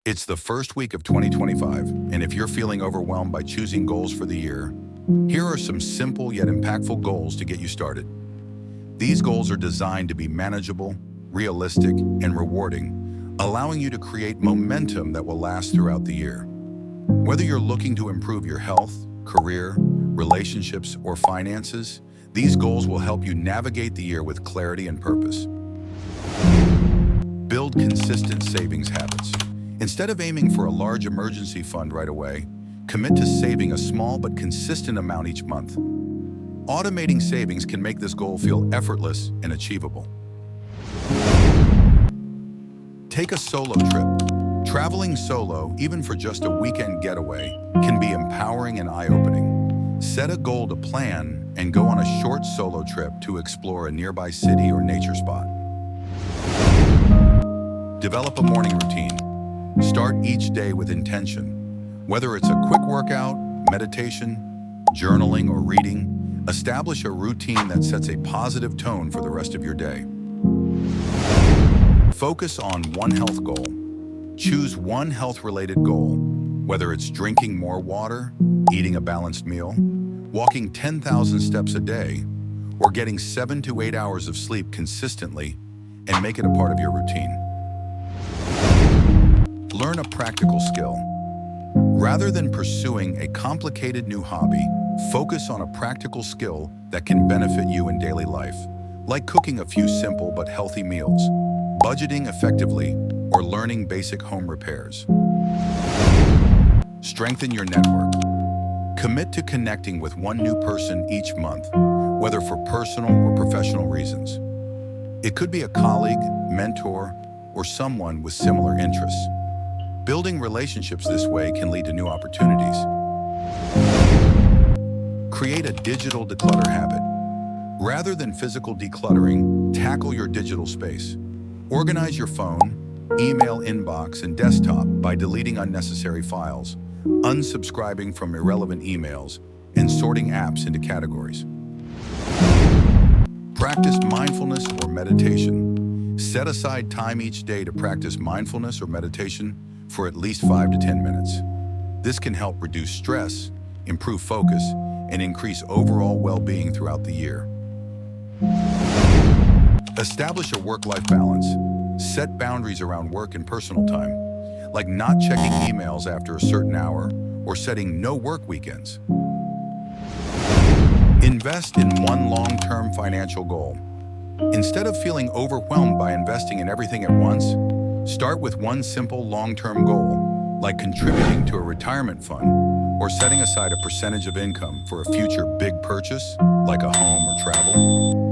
It's the first week of 2025, and if you're feeling overwhelmed by choosing goals for the year, here are some simple yet impactful goals to get you started. These goals are designed to be manageable, realistic, and rewarding, allowing you to create momentum that will last throughout the year. Whether you're looking to improve your health, career, relationships, or finances, these goals will help you navigate the year with clarity and purpose. Build consistent savings habits. Instead of aiming for a large emergency fund right away, commit to saving a small but consistent amount each month. Automating savings can make this goal feel effortless and achievable. Take a solo trip. Traveling solo, even for just a weekend getaway, can be empowering and eye-opening. Set a goal to plan and go on a short solo trip to explore a nearby city or nature spot. Develop a morning routine. Start each day with intention. Whether it's a quick workout, meditation, journaling, or reading, establish a routine that sets a positive tone for the rest of your day. Focus on one health goal. Choose one health-related goal, whether it's drinking more water, eating a balanced meal, walking 10,000 steps a day, or getting 7 to 8 hours of sleep consistently, and make it a part of your routine. Learn a practical skill. Rather than pursuing a complicated new hobby, focus on a practical skill that can benefit you in daily life, like cooking a few simple but healthy meals, budgeting effectively, or learning basic home repairs. Strengthen your network. Commit to connecting with one new person each month, whether for personal or professional reasons. It could be a colleague, mentor, or someone with similar interests. Building relationships this way can lead to new opportunities. Create a digital declutter habit. Rather than physical decluttering, tackle your digital space. Organize your phone, email inbox, and desktop by deleting unnecessary files, unsubscribing from irrelevant emails, and sorting apps into categories. Practice mindfulness or meditation. Set aside time each day to practice mindfulness or meditation for at least 5 to 10 minutes. This can help reduce stress, improve focus, and increase overall well-being throughout the year. Establish a work-life balance. Set boundaries around work and personal time, like not checking emails after a certain hour or setting no work weekends. Invest in one long-term financial goal. Instead of feeling overwhelmed by investing in everything at once, start with one simple long-term goal, like contributing to a retirement fund or setting aside a percentage of income for a future big purchase, like a home or travel.